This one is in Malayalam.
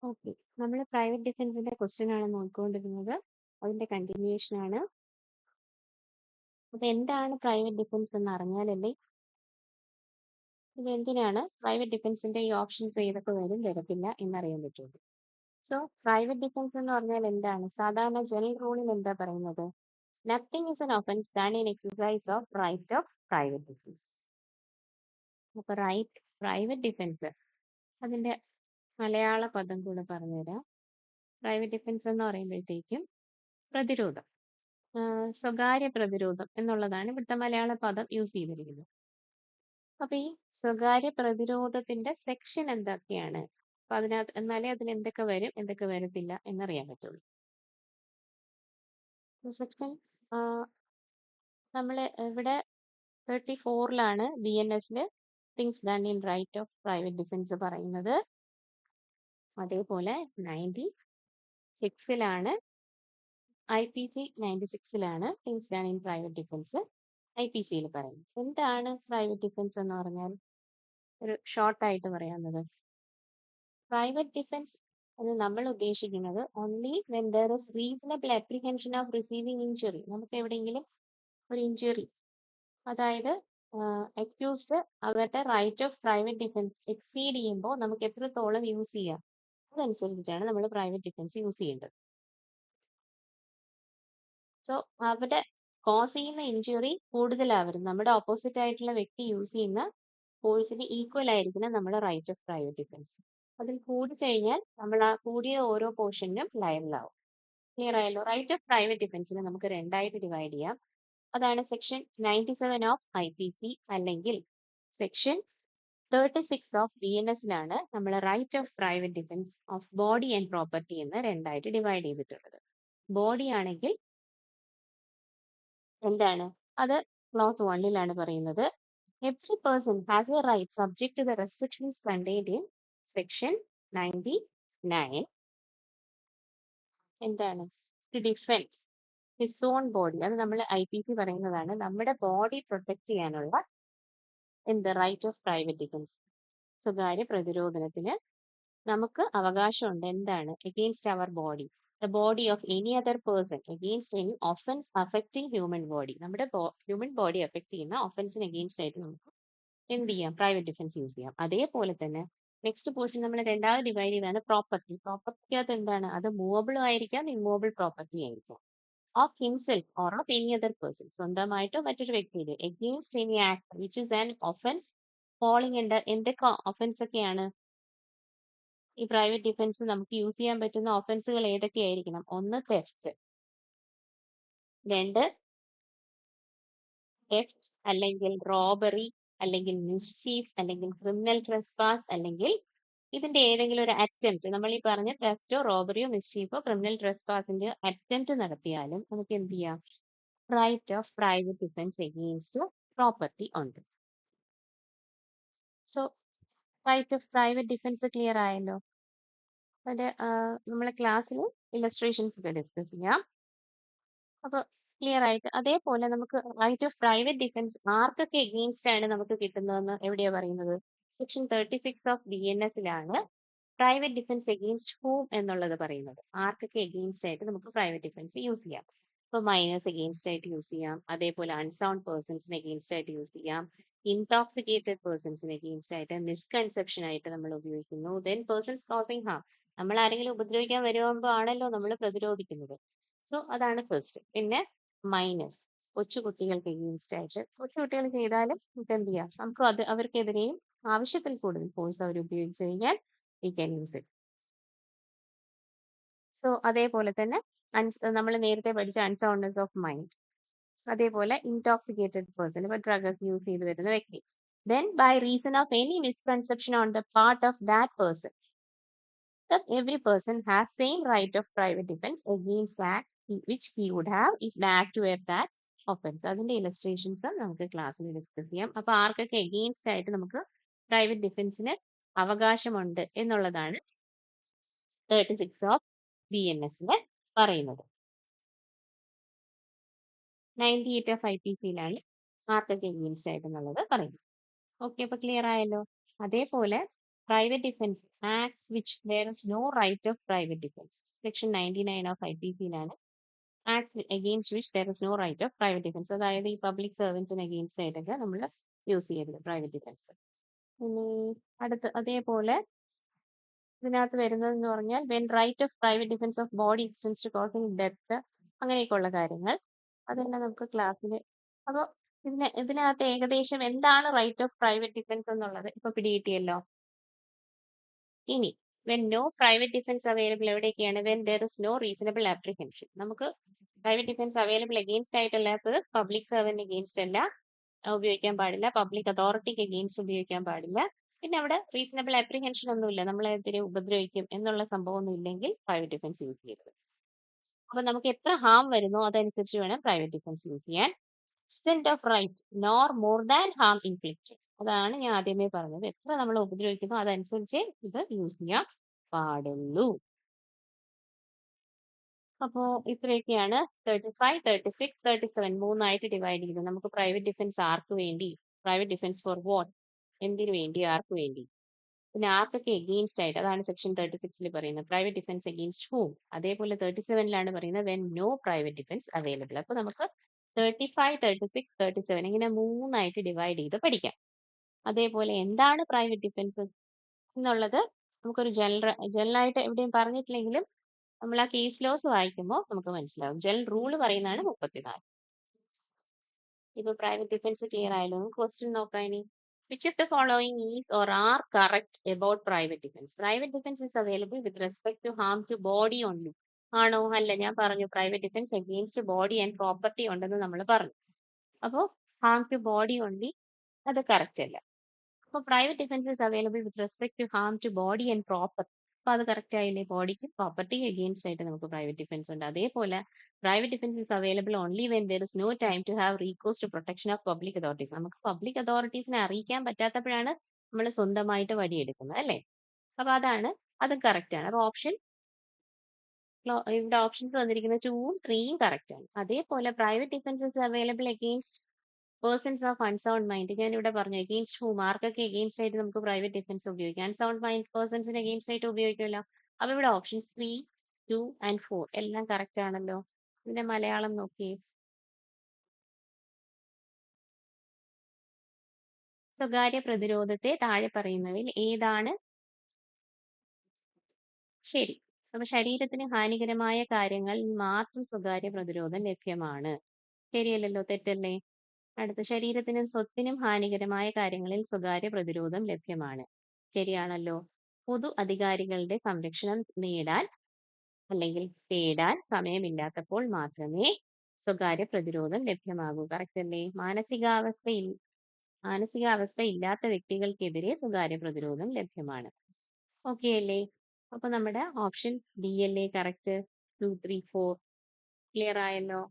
ഓക്കെ. നമ്മൾ പ്രൈവറ്റ് ഡിഫൻസിന്റെ ക്വസ്റ്റ്യൻ ആണ് നോക്കിക്കൊണ്ടിരുന്നത്. അതിന്റെ കണ്ടിന്യൂഷൻ ആണ്. അപ്പൊ എന്താണ് പ്രൈവറ്റ് ഡിഫൻസ് എന്ന് അറിഞ്ഞാലല്ലേ ഇത് എന്തിനാണ് പ്രൈവറ്റ് ഡിഫൻസിന്റെ ഈ ഓപ്ഷൻസ് ഏതൊക്കെ വരും വരത്തില്ല എന്നറിയാൻ പറ്റുള്ളൂ. സോ പ്രൈവറ്റ് ഡിഫൻസ് എന്ന് പറഞ്ഞാൽ എന്താണ്? സാധാരണ ജനറൽ റൂളിൽ എന്താ പറയുന്നത്? Nothing is an offence done in exercise of right of private defence. അപ്പൊ പ്രൈവറ്റ് ഡിഫൻസ് അതിന്റെ മലയാള പദം കൂടെ പറഞ്ഞുതരാം. പ്രൈവറ്റ് ഡിഫൻസ് എന്ന് പറയുമ്പോഴത്തേക്കും പ്രതിരോധം, സ്വകാര്യ പ്രതിരോധം എന്നുള്ളതാണ് ഇവിടുത്തെ മലയാള പദം യൂസ് ചെയ്തിരിക്കുന്നത്. അപ്പൊ ഈ സ്വകാര്യ പ്രതിരോധത്തിന്റെ സെക്ഷൻ എന്തൊക്കെയാണ്? അപ്പൊ അതിനകത്ത് എന്നാലേ അതിൽ എന്തൊക്കെ വരും എന്തൊക്കെ വരത്തില്ല എന്നറിയാൻ പറ്റുള്ളൂ. സെക്ഷൻ നമ്മൾ ഇവിടെ 34ലാണ് BNSല് things done in right of private defence പറയുന്നത്. അതേപോലെ 96ലാണ് IPC 96ലാണ് things done in private defence IPCയിൽ പറയുന്നത്. എന്താണ് പ്രൈവറ്റ് ഡിഫൻസ് എന്ന് പറഞ്ഞാൽ? ഒരു ഷോർട്ടായിട്ട് പറയാവുന്നത്, പ്രൈവറ്റ് ഡിഫൻസ് എന്ന് നമ്മൾ ഉദ്ദേശിക്കുന്നത് only when there is reasonable apprehension of receiving injury. നമുക്ക് എവിടെയെങ്കിലും ഒരു ഇഞ്ചുറി, അതായത് അക്യൂസ്ഡ് അവരുടെ right of private defence exceed ചെയ്യുമ്പോൾ നമുക്ക് എത്രത്തോളം യൂസ് ചെയ്യാം അതനുസരിച്ചിട്ടാണ് നമ്മൾ പ്രൈവറ്റ് ഡിഫൻസ് യൂസ് ചെയ്യേണ്ടത്. സോ അവിടെ കോസ് ചെയ്യുന്ന ഇഞ്ചുറി കൂടുതലാവരും, നമ്മുടെ ഓപ്പോസിറ്റ് ആയിട്ടുള്ള വ്യക്തി യൂസ് ചെയ്യുന്ന ഫോഴ്സിന് ഈക്വൽ ആയിരിക്കണം നമ്മുടെ റൈറ്റ് ഓഫ് പ്രൈവറ്റ് ഡിഫൻസ്. അതിൽ കൂടിക്കഴിഞ്ഞാൽ നമ്മൾ ആ കൂടിയ ഓരോ പോർഷനും ലയബിളാവും. ക്ലിയർ ആയല്ലോ? റൈറ്റ് ഓഫ് പ്രൈവറ്റ് ഡിഫൻസിനെ നമുക്ക് രണ്ടായിട്ട് ഡിവൈഡ് ചെയ്യാം. അതാണ് സെക്ഷൻ 97 ഓഫ് IPC അല്ലെങ്കിൽ സെക്ഷൻ 36 ഓഫ് BNSലാണ് നമ്മൾ right of private defence of body and property എന്ന് രണ്ടായിട്ട് ഡിവൈഡ് ചെയ്തിട്ടുള്ളത്. ബോഡി ആണെങ്കിൽ എന്താണ്? അത് ക്ലോസ് 1ലാണ് പറയുന്നത്. Every person has a right subject to the restrictions contained in section 99. എന്താണ്? To defend his own body. അത് നമ്മൾ IPC പറയുന്നതാണ്. നമ്മുടെ ബോഡി പ്രൊട്ടക്ട് ചെയ്യാനുള്ള എന്ത് റൈറ്റ് ഓഫ് പ്രൈവറ്റ് ഡിഫൻസ്, സ്വകാര്യ പ്രതിരോധനത്തിന് നമുക്ക് അവകാശമുണ്ട്. എന്താണ്? Against our body, the body of any other person, against any offence affecting human body. നമ്മുടെ ഹ്യൂമൻ ബോഡി അഫക്ട് ചെയ്യുന്ന ഒഫൻസിന് അഗെയിൻസ്റ്റ് ആയിട്ട് നമുക്ക് എന്ത് ചെയ്യാം? പ്രൈവറ്റ് ഡിഫൻസ് യൂസ് ചെയ്യാം. അതേപോലെ തന്നെ നെക്സ്റ്റ് പോർഷൻ നമ്മൾ രണ്ടാമത് ഡിവൈഡ് ചെയ്താണ് പ്രോപ്പർട്ടി. പ്രോപ്പർട്ടിക്കകത്ത് എന്താണ്? അത് മൂവബിളും ആയിരിക്കാം ഇമ്മൂവബിൾ പ്രോപ്പർട്ടി ആയിരിക്കാം. Of himself or of any other person, സ്വന്തമായിട്ടോ മറ്റൊരു വ്യക്തിയുടെ against any act which is an offence falling under എന്തൊക്കെ ഒഫൻസ് ഒക്കെയാണ് ഈ പ്രൈവറ്റ് ഡിഫൻസ് നമുക്ക് യൂസ് ചെയ്യാൻ പറ്റുന്ന ഒഫൻസുകൾ ഏതൊക്കെയായിരിക്കണം? ഒന്ന് തെഫ്റ്റ്, രണ്ട് തെഫ്റ്റ് അല്ലെങ്കിൽ റോബറി അല്ലെങ്കിൽ മിസ്ചീഫ് അല്ലെങ്കിൽ ക്രിമിനൽ ട്രെസ്പാസ് അല്ലെങ്കിൽ ഇതിന്റെ ഏതെങ്കിലും ഒരു അറ്റംപ്റ്റ്. നമ്മൾ ഈ പറഞ്ഞ തെഫ്റ്റോ റോബറിയോ മിസ്ചീഫോ ക്രിമിനൽ ട്രെസ്പാസിന്റെ അറ്റംപ്റ്റ് നടത്തിയാലും നമുക്ക് എന്ത് ചെയ്യാം? Right of private defence against property ഉണ്ട്. So right of private defence clear ആയല്ലോ? അത് നമ്മളെ ക്ലാസ്സിൽ ഇലസ്ട്രേഷൻസ് ഒക്കെ ഡിസ്കസ് ചെയ്യാം. അപ്പൊ ക്ലിയർ ആയിട്ട് അതേപോലെ നമുക്ക് റൈറ്റ് ഓഫ് പ്രൈവറ്റ് ഡിഫൻസ് ആർക്കൊക്കെ എഗെയിൻസ്റ്റ് ആണ് നമുക്ക് കിട്ടുന്നതെന്ന് എവിടെയാ പറയുന്നത്? സെക്ഷൻ 36 ഓഫ് BNSലാണ് പ്രൈവറ്റ് ഡിഫൻസ് എഗെയിൻസ്റ്റ് ഹൂം എന്നുള്ളത് പറയുന്നത്. ആർക്കൊക്കെ എഗെയിൻസ്റ്റ് ആയിട്ട് നമുക്ക് പ്രൈവറ്റ് ഡിഫൻസ് യൂസ് ചെയ്യാം? ഇപ്പൊ മൈനേഴ്സ് എഗെയിൻസ്റ്റ് ആയിട്ട് യൂസ് ചെയ്യാം, അതേപോലെ അൺസൗണ്ട് പേഴ്സൺസിന് എഗെയിൻസ്റ്റ് ആയിട്ട് യൂസ് ചെയ്യാം, ഇൻടോക്സിക്കേറ്റഡ് പേഴ്സൺസിന് എഗെയിൻസ്റ്റ് ആയിട്ട്, മിസ്കൺസെപ്ഷൻ ആയിട്ട് നമ്മൾ ഉപയോഗിക്കുന്നു. ദെൻ പേഴ്സൺസ് കോസിങ് ഹാം, നമ്മൾ ആരെങ്കിലും ഉപദ്രവിക്കാൻ വരുമ്പോൾ ആണല്ലോ നമ്മൾ പ്രതിരോധിക്കുന്നത്. സോ അതാണ് ഫസ്റ്റ്. പിന്നെ മൈനസ്, കൊച്ചുകുട്ടികൾക്ക് എഗെയിൻസ്റ്റ് ആയിട്ട്, കൊച്ചുകുട്ടികൾ ചെയ്താലും നമുക്ക് എന്ത് ചെയ്യാം? നമുക്ക് അത് അവർക്കെതിരെയും ആവശ്യത്തിൽ കൂടുതൽ ഫോഴ്സ് അവർ ഉപയോഗിച്ചു കഴിഞ്ഞാൽ we can use it. So അതേപോലെ തന്നെ നമ്മൾ നേരത്തെ പഠിച്ച അൺസൗണ്ട്നെസ് ഓഫ് മൈൻഡ്, അതേപോലെ ഇൻടോക്സിക്കേറ്റഡ് പേഴ്സൺ, ഇപ്പൊ ഡ്രഗ് ഒക്കെ യൂസ് ചെയ്ത് വരുന്ന വ്യക്തി. Then bye reason of any misconception on the part of that person, every person has same right of private defense against that which he would have if the act were that offense. അതിന്റെ ഇലസ്ട്രേഷൻസ് നമുക്ക് ക്ലാസ്സിൽ ഡിസ്കസ് ചെയ്യാം. അപ്പൊ ആർക്കൊക്കെ എഗെയിൻസ്റ്റ് ആയിട്ട് നമുക്ക് പ്രൈവറ്റ് ഡിഫൻസിന് അവകാശമുണ്ട് എന്നുള്ളതാണ് 36 ഓഫ് BNSല് പറയുന്നത്. 98 ഓഫ് IPCയിലാണ് ആർക്കൊക്കെ എഗെയിൻസ്റ്റ് ആയിട്ട് എന്നുള്ളത് പറയുന്നത്. ഓക്കെ, അപ്പൊ ക്ലിയർ ആയല്ലോ? അതേപോലെ Private defense acts which there is no right of private defense. Section 99 of IPC-ലാണ് acts against which there is no right of private defense. അതായത് ഈ പബ്ലിക് സർവൻസിന് അഗെയിൻസ്റ്റ് ആയിട്ടൊക്കെ നമ്മൾ യൂസ് ചെയ്യരുത് പ്രൈവറ്റ് ഡിഫൻസ്. ഇനി അടുത്ത് അതേപോലെ ഇതിനകത്ത് വരുന്നതെന്ന് പറഞ്ഞാൽ when right of private defence of body extends to causing death, അങ്ങനെയൊക്കെയുള്ള കാര്യങ്ങൾ അതെല്ലാം നമുക്ക് ക്ലാസ്സിൽ. അപ്പോൾ ഇതിനകത്ത് ഏകദേശം എന്താണ് റൈറ്റ് ഓഫ് പ്രൈവറ്റ് ഡിഫൻസ് എന്നുള്ളത് ഇപ്പൊ പിടികിട്ടിയല്ലോ. ഇനി when no private defence available എവിടെയൊക്കെയാണ്? When there is no reasonable apprehension. നമുക്ക് പ്രൈവറ്റ് ഡിഫൻസ് അവൈലബിൾ അഗെയിൻസ്റ്റ് ആയിട്ടല്ലാത്തത് പബ്ലിക് സർവന്റ് അഗെയിൻസ്റ്റ് അല്ല ഉപയോഗിക്കാൻ പാടില്ല, പബ്ലിക് അതോറിറ്റിക്ക് അഗെയിൻസ്റ്റ് ഉപയോഗിക്കാൻ പാടില്ല. പിന്നെ അവിടെ റീസണബിൾ ആപ്രിഹെൻഷൻ ഒന്നുമില്ല, നമ്മളെതിരെ ഉപദ്രവിക്കും എന്നുള്ള സംഭവമൊന്നും ഇല്ലെങ്കിൽ പ്രൈവറ്റ് ഡിഫൻസ് യൂസ് ചെയ്യരുത്. അപ്പൊ നമുക്ക് എത്ര ഹാം വരുന്നോ അതനുസരിച്ച് വേണം പ്രൈവറ്റ് ഡിഫൻസ് യൂസ് ചെയ്യാൻ. Extent of right nor more than Ham inflicted. അതാണ് ഞാൻ ആദ്യമേ പറഞ്ഞത്, എത്ര നമ്മൾ ഉപദ്രവിക്കുന്നോ അതനുസരിച്ച് ഇത് യൂസ് ചെയ്യാൻ പാടുള്ളൂ. അപ്പോ ഇത്രയൊക്കെയാണ് 35, 36, 37 മൂന്നായിട്ട് ഡിവൈഡ് ചെയ്തത്. നമുക്ക് പ്രൈവറ്റ് ഡിഫൻസ് ആർക്ക് വേണ്ടി, പ്രൈവറ്റ് ഡിഫൻസ് ഫോർ വാട്ട്, എന്തിനു വേണ്ടി, ആർക്ക് വേണ്ടി, പിന്നെ ആർക്കൊക്കെ എഗെയിൻസ്റ്റ് ആയിട്ട്, അതാണ് സെക്ഷൻ 36 പറയുന്നത്. Private defence against whom. അതേപോലെ 37 പറയുന്നത് when no private defence available. അപ്പൊ നമുക്ക് 35, 36, 37 ഇങ്ങനെ മൂന്നായിട്ട് ഡിവൈഡ് ചെയ്ത് പഠിക്കാം. അതേപോലെ എന്താണ് പ്രൈവറ്റ് ഡിഫൻസ് എന്നുള്ളത് നമുക്കൊരു ജനറലായിട്ട് എവിടെയും പറഞ്ഞിട്ടില്ലെങ്കിലും നമ്മൾ ആ കേസ് ലോസ് വായിക്കുമ്പോൾ നമുക്ക് മനസ്സിലാവും. ജനറൽ റൂള് പറയുന്നതാണ് 34. ഇപ്പൊ പ്രൈവറ്റ് ഡിഫൻസ് ക്ലിയർ ആയല്ലോ. ക്വസ്റ്റ്യൻ നോക്കാം ഇനി. Which of the following is or are correct about private defence? Private defence is available with respect to harm to body only. ആണോ? അല്ല. ഞാൻ പറഞ്ഞു private defence against body and property ഉണ്ടെന്ന് നമ്മൾ പറഞ്ഞു. അപ്പോൾ ഹാം ടു ബോഡി ഓൺലി അത് കറക്റ്റ് അല്ല. അപ്പോൾ private defence is available with respect to harm to body and property. അപ്പൊ അത് കറക്റ്റ് ആയില്ലേ? ബോഡിക്ക് പ്രോപ്പർട്ടിക്ക് അഗെയിൻസ്റ്റ് ആയിട്ട് നമുക്ക് പ്രൈവറ്റ് ഡിഫൻസ് ഉണ്ട്. അതേപോലെ private defence is available only when there is no time to have recourse to protection of public authorities. നമുക്ക് പബ്ലിക് അതോറിറ്റീസിനെ അറിയിക്കാൻ പറ്റാത്തപ്പോഴാണ് നമ്മൾ സ്വന്തമായിട്ട് വടിയെടുക്കുന്നത്, അല്ലേ? അപ്പൊ അതാണ്, അതും കറക്റ്റ് ആണ്. അപ്പൊ ഇവിടെ ഓപ്ഷൻസ് വന്നിരിക്കുന്നത് 2ഉം 3ഉം കറക്റ്റ് ആണ്. അതേപോലെ private defence is available against persons of unsound mind. ഞാൻ ഇവിടെ പറഞ്ഞു അഗെയിൻസ്റ്റ് ഹൂം, ആർക്കൊക്കെ അഗെയിൻസ്റ്റ് ആയിട്ട് നമുക്ക് പ്രൈവറ്റ് ഡിഫൻസ് ഉപയോഗിക്കാം. അൺസൗണ്ട് മൈൻഡ് പേഴ്സൺസിന് അഗെയിൻസ്റ്റ് ആയിട്ട് ഉപയോഗിക്കുമല്ലോ. അപ്പൊ ഇവിടെ ഓപ്ഷൻസ് 3, 2 ആൻഡ് 4 എല്ലാം കറക്റ്റ് ആണല്ലോ. പിന്നെ മലയാളം നോക്കി. സ്വകാര്യ പ്രതിരോധത്തെ താഴെ പറയുന്നവയിൽ ഏതാണ് ശരി? അപ്പൊ ശരീരത്തിന് ഹാനികരമായ കാര്യങ്ങളിൽ മാത്രം സ്വകാര്യ പ്രതിരോധം ലഭ്യമാണ്. ശരിയല്ലല്ലോ, തെറ്റല്ലേ? അടുത്ത, ശരീരത്തിനും സ്വത്തിനും ഹാനികരമായ കാര്യങ്ങളിൽ സ്വകാര്യ പ്രതിരോധം ലഭ്യമാണ്. ശരിയാണല്ലോ. പൊതു അധികാരികളുടെ സംരക്ഷണം നേടാൻ അല്ലെങ്കിൽ തേടാൻ സമയമില്ലാത്തപ്പോൾ മാത്രമേ സ്വകാര്യ പ്രതിരോധം ലഭ്യമാകൂ. കറക്റ്റ് അല്ലേ? മാനസികാവസ്ഥ ഇല്ലാത്ത വ്യക്തികൾക്കെതിരെ സ്വകാര്യ പ്രതിരോധം ലഭ്യമാണ്. ഓക്കെ അല്ലേ? അപ്പൊ നമ്മുടെ ഓപ്ഷൻ ഡി അല്ലേ കറക്റ്റ്? 2, 3, 4 ക്ലിയർ ആയല്ലോ.